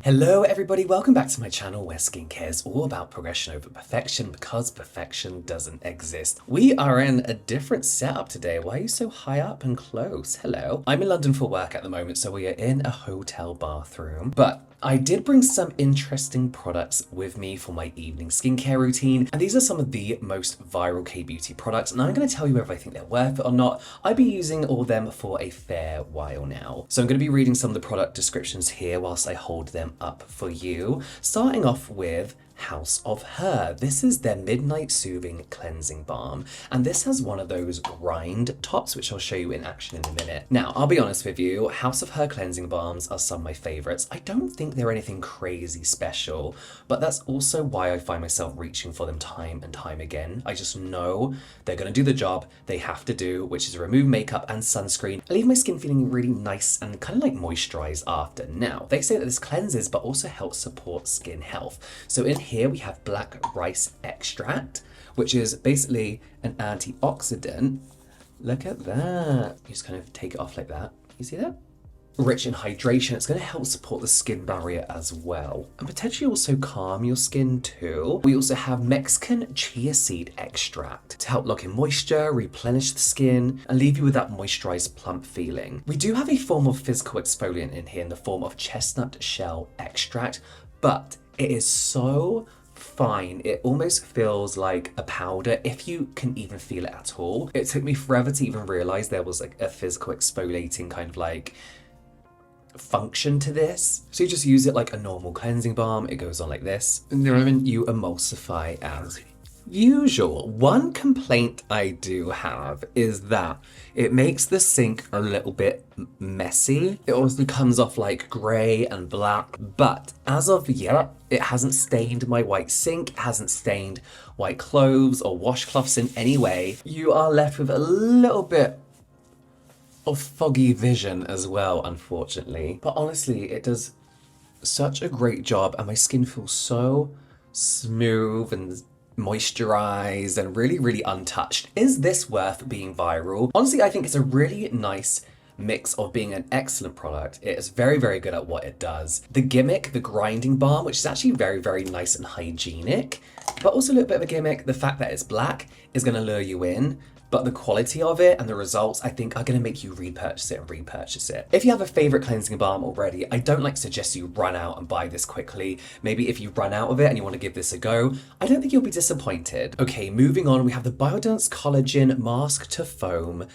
Hello everybody, welcome back to my channel where skincare is all about progression over perfection because perfection doesn't exist. We are in a different setup today. Why are you so high up and close? Hello. I'm in London for work at the moment, so we are in a hotel bathroom, but I did bring some interesting products with me for my evening skincare routine, and these are some of the most viral K-beauty products, and I'm going to tell you whether I think they're worth it or not. I've been using all of them for a fair while now. So I'm going to be reading some of the product descriptions here whilst I hold them up for you, starting off with House of Her. This is their Midnight Soothing Cleansing Balm, and this has one of those grind tops, which I'll show you in action in a minute. Now, I'll be honest with you, House of Her cleansing balms are some of my favorites. I don't think they're anything crazy special, but that's also why I find myself reaching for them time and time again. I just know they're gonna do the job they have to do, which is remove makeup and sunscreen and leave my skin feeling really nice and kind of like moisturized after. Now, they say that this cleanses but also helps support skin health. So in here we have black rice extract, which is basically an antioxidant. Look at that. You just kind of take it off like that. You see that? Rich in hydration, it's going to help support the skin barrier as well, and potentially also calm your skin too. We also have Mexican chia seed extract to help lock in moisture, replenish the skin, and leave you with that moisturized, plump feeling. We do have a form of physical exfoliant in here in the form of chestnut shell extract, but it is so fine. It almost feels like a powder, if you can even feel it at all. It took me forever to even realize there was like a physical exfoliating kind of like function to this. So you just use it like a normal cleansing balm. It goes on like this, and then you emulsify as usual. One complaint I do have is that it makes the sink a little bit messy. It also comes off like grey and black, but as of yet, it hasn't stained my white sink, hasn't stained white clothes or washcloths in any way. You are left with a little bit of foggy vision as well, unfortunately. But honestly, it does such a great job, and my skin feels so smooth and moisturized and really, really untouched. Is this worth being viral? Honestly, I think it's a really nice mix of being an excellent product. It is very, very good at what it does. The gimmick, the grinding balm, which is actually very, very nice and hygienic, but also a little bit of a gimmick. The fact that it's black is going to lure you in, but the quality of it and the results, I think, are going to make you repurchase it and repurchase it. If you have a favorite cleansing balm already, I don't like to suggest you run out and buy this quickly. Maybe if you run out of it and you want to give this a go, I don't think you'll be disappointed. Okay, moving on, we have the Biodense Collagen Mask to Foam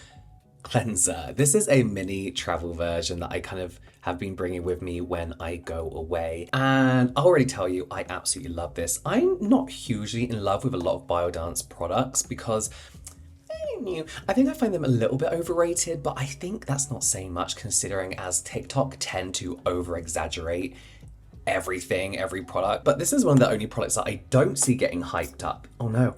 Cleanser. This is a mini travel version that I kind of have been bringing with me when I go away, and I'll already tell you, I absolutely love this. I'm not hugely in love with a lot of Biodense products because I think I find them a little bit overrated, but I think that's not saying much considering as TikTok tend to over-exaggerate everything, every product. But this is one of the only products that I don't see getting hyped up. Oh no.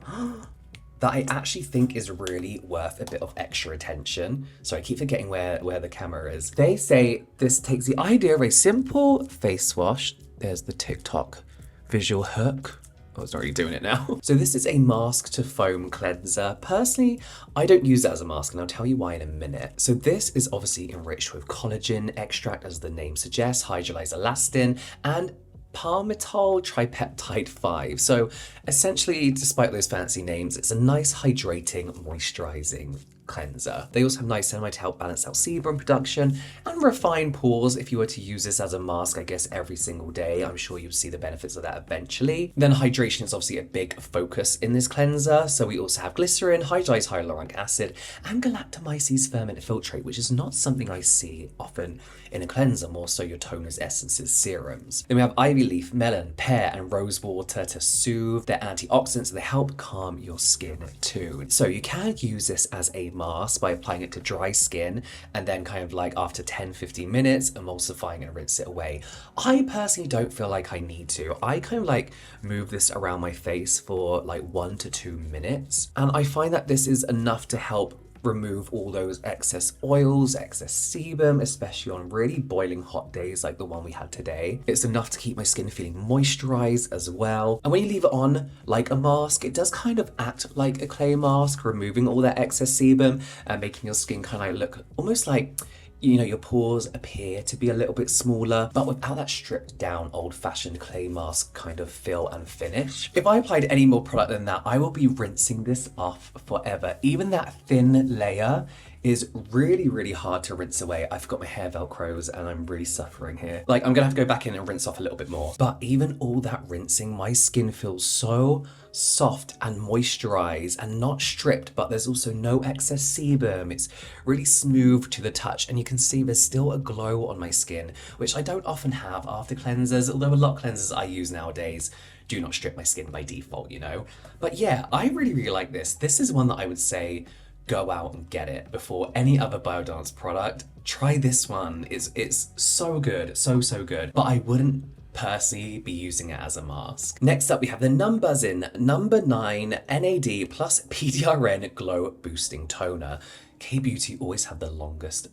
That I actually think is really worth a bit of extra attention. So I keep forgetting where the camera is. They say this takes the idea of a simple face wash. There's the TikTok visual hook. I was already doing it now. So this is a mask to foam cleanser. Personally, I don't use it as a mask, and I'll tell you why in a minute. So this is obviously enriched with collagen extract, as the name suggests, hydrolyzed elastin, and palmitoyl tripeptide 5. So essentially, despite those fancy names, it's a nice hydrating, moisturizing cleanser. They also have niacinamide to help balance out sebum production and refine pores. If you were to use this as a mask, I guess every single day, I'm sure you'll see the benefits of that eventually. Then hydration is obviously a big focus in this cleanser. So we also have glycerin, hydrolyzed hyaluronic acid, and galactomyces ferment filtrate, which is not something I see often in a cleanser, more so your toners, essences, serums. Then we have ivy leaf, melon, pear, and rose water to soothe. They're antioxidants, they help calm your skin too. So you can use this as a mask by applying it to dry skin and then kind of like after 10-15 minutes emulsifying and rinse it away. I personally don't feel like I need to. I kind of like move this around my face for like 1 to 2 minutes, and I find that this is enough to help remove all those excess oils, excess sebum, especially on really boiling hot days like the one we had today. It's enough to keep my skin feeling moisturized as well. And when you leave it on like a mask, it does kind of act like a clay mask, removing all that excess sebum and making your skin kind of like look almost like you know, your pores appear to be a little bit smaller, but without that stripped down old-fashioned clay mask kind of feel and finish. If I applied any more product than that, I will be rinsing this off forever. Even that thin layer is really, really hard to rinse away. I've got my hair velcros and I'm really suffering here. Like, I'm gonna have to go back in and rinse off a little bit more. But even all that rinsing, my skin feels so soft and moisturized and not stripped, but there's also no excess sebum. It's really smooth to the touch, and you can see there's still a glow on my skin, which I don't often have after cleansers, although a lot of cleansers I use nowadays do not strip my skin by default, you know? But yeah, I really, really like this. This is one that I would say go out and get it before any other Biodance product. Try this one. It's so good, so good. But I wouldn't personally be using it as a mask. Next up, we have the numbuzin number 9 NAD plus PDRN Glow Boosting Toner. K-Beauty always have the longest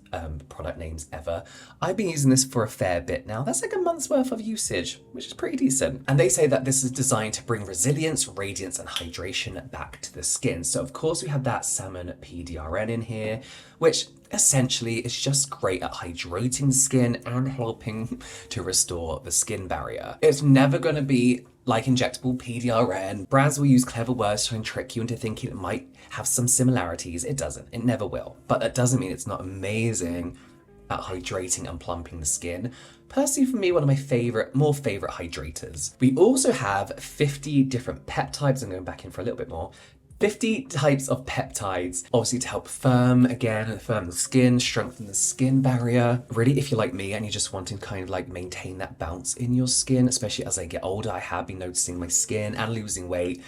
product names ever. I've been using this for a fair bit now. That's like a month's worth of usage, which is pretty decent. And they say that this is designed to bring resilience, radiance, and hydration back to the skin. So of course we have that salmon PDRN in here, which essentially is just great at hydrating the skin and helping to restore the skin barrier. It's never gonna be like injectable PDRN. Brands will use clever words to try and trick you into thinking it might have some similarities. It doesn't, it never will. But that doesn't mean it's not amazing at hydrating and plumping the skin. Personally, for me, one of my more favorite hydrators. We also have 50 different peptides. I'm going back in for a little bit more. 50 types of peptides, obviously to help firm the skin, strengthen the skin barrier. Really, if you're like me and you're just wanting to kind of like maintain that bounce in your skin, especially as I get older, I have been noticing my skin and losing weight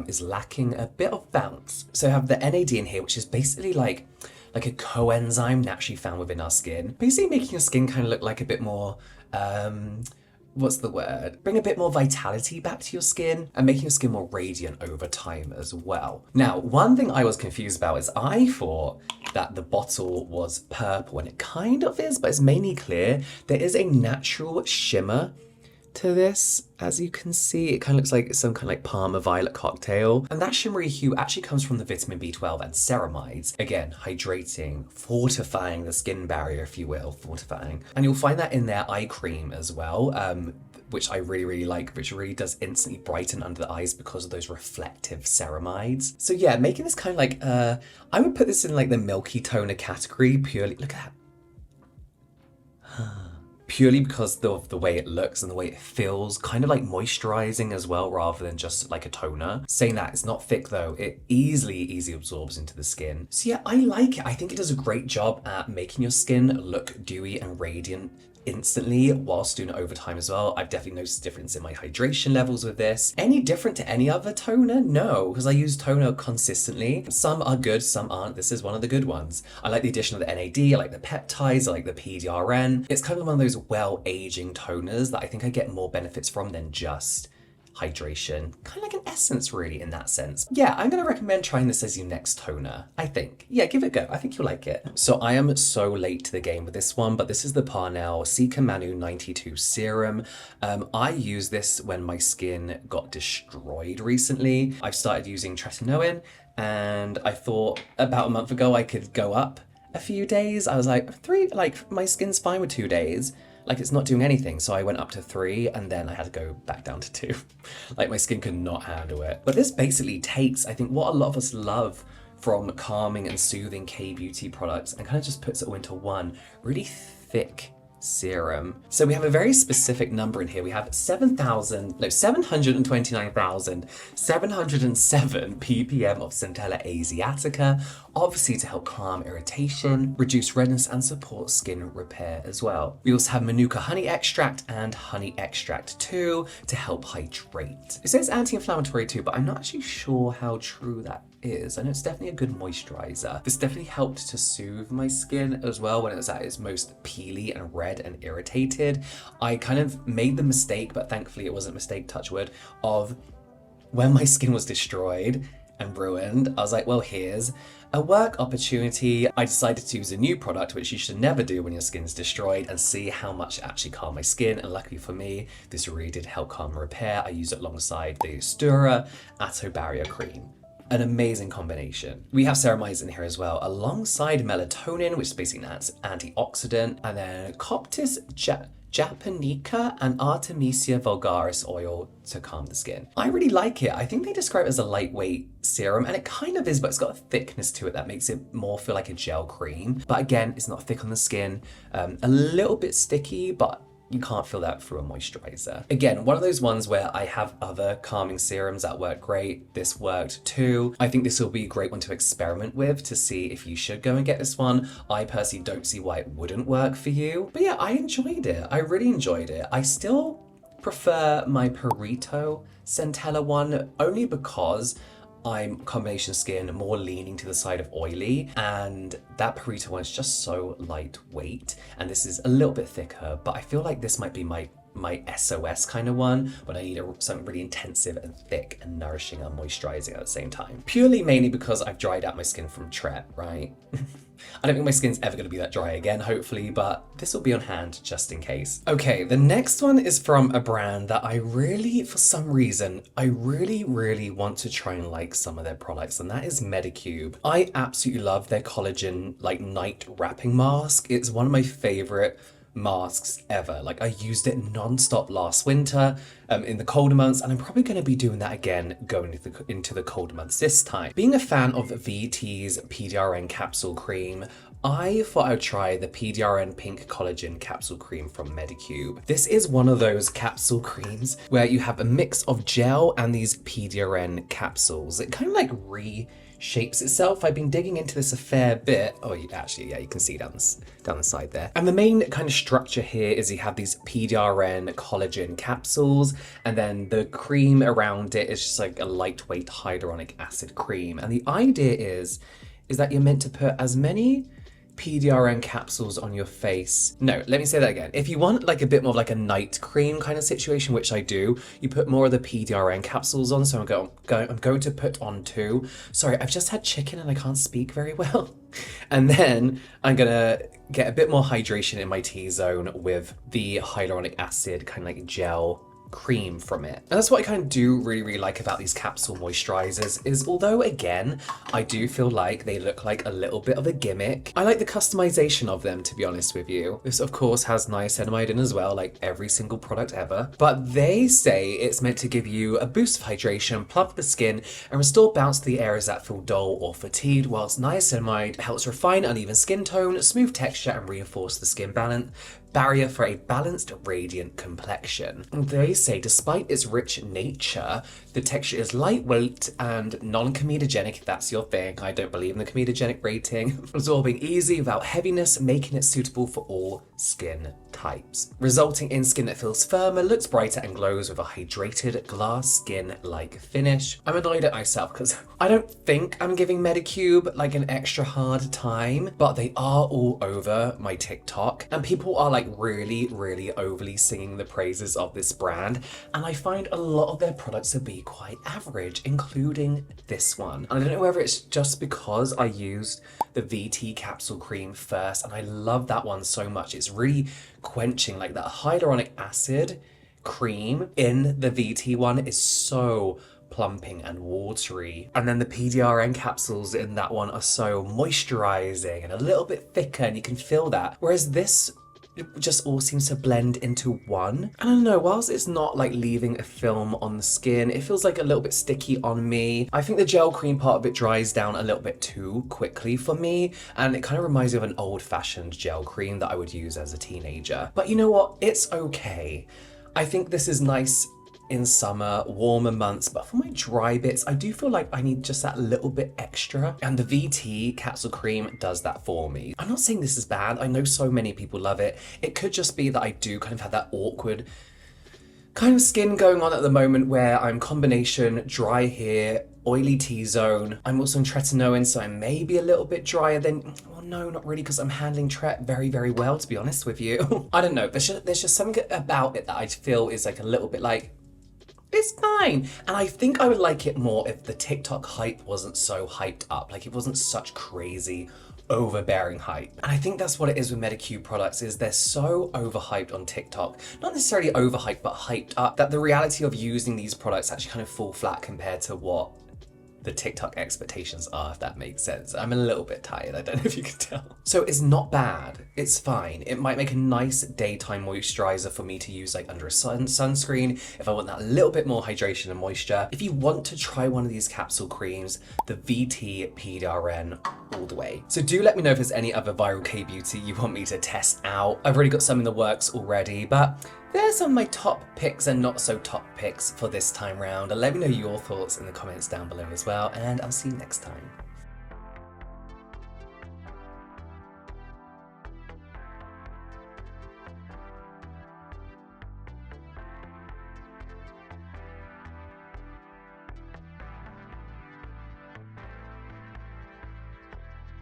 is lacking a bit of bounce. So I have the NAD in here, which is basically like a coenzyme naturally found within our skin. Basically making your skin kind of look like a bit more, what's the word? Bring a bit more vitality back to your skin and making your skin more radiant over time as well. Now, one thing I was confused about is I thought that the bottle was purple, and it kind of is, but it's mainly clear. There is a natural shimmer to this. As you can see, it kind of looks like some kind of like Parma violet cocktail. And that shimmery hue actually comes from the vitamin B12 and ceramides. Again, hydrating, fortifying the skin barrier, if you will, fortifying. And you'll find that in their eye cream as well, which I really, really like, which really does instantly brighten under the eyes because of those reflective ceramides. So yeah, making this kind of like, I would put this in like the milky toner category purely, look at that. Purely because of the way it looks and the way it feels, kind of like moisturizing as well, rather than just like a toner. Saying that, it's not thick though. It easily absorbs into the skin. So yeah, I like it. I think it does a great job at making your skin look dewy and radiant instantly whilst doing it over time as well. I've definitely noticed a difference in my hydration levels with this. Any different to any other toner? No, because I use toner consistently. Some are good, some aren't. This is one of the good ones. I like the addition of the NAD, I like the peptides, I like the PDRN. It's kind of one of those well-aging toners that I think I get more benefits from than just hydration. Kind of like an essence really in that sense. Yeah, I'm gonna recommend trying this as your next toner, I think. Yeah, give it a go. I think you'll like it. So I am so late to the game with this one, but this is the Parnell Cicamanu 92 Serum. I used this when my skin got destroyed recently. I've started using tretinoin, and I thought about a month ago I could go up a few days. I was like, my skin's fine with 2 days. Like, it's not doing anything. So I went up to 3 and then I had to go back down to 2. Like, my skin could not handle it. But this basically takes, I think, what a lot of us love from calming and soothing K-beauty products and kind of just puts it all into one really thick serum. So we have a very specific number in here. We have 729,707 ppm of Centella asiatica, obviously to help calm irritation, reduce redness, and support skin repair as well. We also have Manuka honey extract and honey extract 2 to help hydrate. It says anti-inflammatory too, but I'm not actually sure how true that is. I know it's definitely a good moisturizer. This definitely helped to soothe my skin as well when it was at its most peely and red and irritated. I kind of made the mistake, but thankfully it wasn't a mistake, touch wood, of when my skin was destroyed and ruined, I was like, well, here's a work opportunity. I decided to use a new product, which you should never do when your skin's destroyed, and see how much it actually calmed my skin. And luckily for me, this really did help calm and repair. I used it alongside the Stura Atto Barrier Cream. an amazing combination. We have ceramides in here as well, alongside melatonin, which is basically an antioxidant, and then Coptis japonica and Artemisia vulgaris oil to calm the skin. I really like it. I think they describe it as a lightweight serum, and it kind of is, but it's got a thickness to it that makes it more feel like a gel cream. But again, it's not thick on the skin, a little bit sticky, but you can't feel that through a moisturizer. Again, one of those ones where I have other calming serums that work great. This worked too. I think this will be a great one to experiment with to see if you should go and get this one. I personally don't see why it wouldn't work for you. But yeah, I enjoyed it. I really enjoyed it. I still prefer my Purito Centella one only because I'm combination skin, more leaning to the side of oily, and that Purito one is just so lightweight, and this is a little bit thicker, but I feel like this might be my SOS kind of one when I need something really intensive and thick and nourishing and moisturizing at the same time. Purely mainly because I've dried out my skin from Tret, right? I don't think my skin's ever going to be that dry again, hopefully, but this will be on hand just in case. Okay, the next one is from a brand that I really, for some reason, I really want to try and like some of their products, and that is Medicube. I absolutely love their collagen like night wrapping mask. It's one of my favorite masks ever. Like, I used it non-stop last winter in the colder months, and I'm probably going to be doing that again going into the colder months this time. Being a fan of VT's PDRN capsule cream, I thought I would try the PDRN Pink Collagen Capsule Cream from Medicube. This is one of those capsule creams where you have a mix of gel and these PDRN capsules. It kind of like reshapes itself. I've been digging into this a fair bit. Oh, actually, yeah, you can see down the side there. And the main kind of structure here is you have these PDRN collagen capsules, and then the cream around it is just like a lightweight hyaluronic acid cream. And the idea is that you're meant to put as many PDRN capsules on your face. No, let me say that again. If you want like a bit more of like a night cream kind of situation, which I do, you put more of the PDRN capsules on. So I'm going to put on 2. Sorry, I've just had chicken and I can't speak very well. And then I'm gonna get a bit more hydration in my T-zone with the hyaluronic acid kind of like gel cream from it. And that's what I kind of do really like about these capsule moisturizers, is although again I do feel like they look like a little bit of a gimmick, I like the customization of them, to be honest with you. This of course has niacinamide in as well, like every single product ever, but they say it's meant to give you a boost of hydration, plump the skin, and restore bounce to the areas that feel dull or fatigued, whilst niacinamide helps refine uneven skin tone, smooth texture, and reinforce the skin barrier for a balanced, radiant complexion. They say despite its rich nature, the texture is lightweight and non-comedogenic, if that's your thing. I don't believe in the comedogenic rating. Absorbing easy without heaviness, making it suitable for all skin types, resulting in skin that feels firmer, looks brighter, and glows with a hydrated glass skin-like finish. I'm annoyed at myself because I don't think I'm giving Medicube like an extra hard time, but they are all over my TikTok, and people are like really overly singing the praises of this brand, and I find a lot of their products to be quite average, including this one. And I don't know whether it's just because I used the VT capsule cream first, and I love that one so much. It's really quenching, like that hyaluronic acid cream in the VT one is so plumping and watery, and then the PDRN capsules in that one are so moisturizing and a little bit thicker, and you can feel that, whereas this just all seems to blend into one. And I don't know, whilst it's not like leaving a film on the skin, it feels like a little bit sticky on me. I think the gel cream part of it dries down a little bit too quickly for me, and it kind of reminds me of an old-fashioned gel cream that I would use as a teenager. But you know what? It's okay. I think this is nice in summer, warmer months, but for my dry bits, I do feel like I need just that little bit extra, and the VT capsule cream does that for me. I'm not saying this is bad. I know so many people love it. It could just be that I do kind of have that awkward kind of skin going on at the moment where I'm combination dry hair, oily T-zone. I'm also in tretinoin, so I may be a little bit drier than, well, no, not really, because I'm handling Tret very well, to be honest with you. I don't know, there's just something about it that I feel is like a little bit like, it's fine. And I think I would like it more if the TikTok hype wasn't so hyped up, like it wasn't such crazy overbearing hype. And I think that's what it is with Medicube products, is they're so overhyped on TikTok. Not necessarily overhyped, but hyped up, that the reality of using these products actually kind of fall flat compared to what the TikTok expectations are, if that makes sense. I'm a little bit tired, I don't know if you can tell. So it's not bad, it's fine. It might make a nice daytime moisturizer for me to use like under a sunscreen if I want that little bit more hydration and moisture. If you want to try one of these capsule creams, the VT PDRN all the way. So do let me know if there's any other viral K-beauty you want me to test out. I've already got some in the works already, but there's some of my top picks and not so top picks for this time round. And let me know your thoughts in the comments down below as well, and I'll see you next time.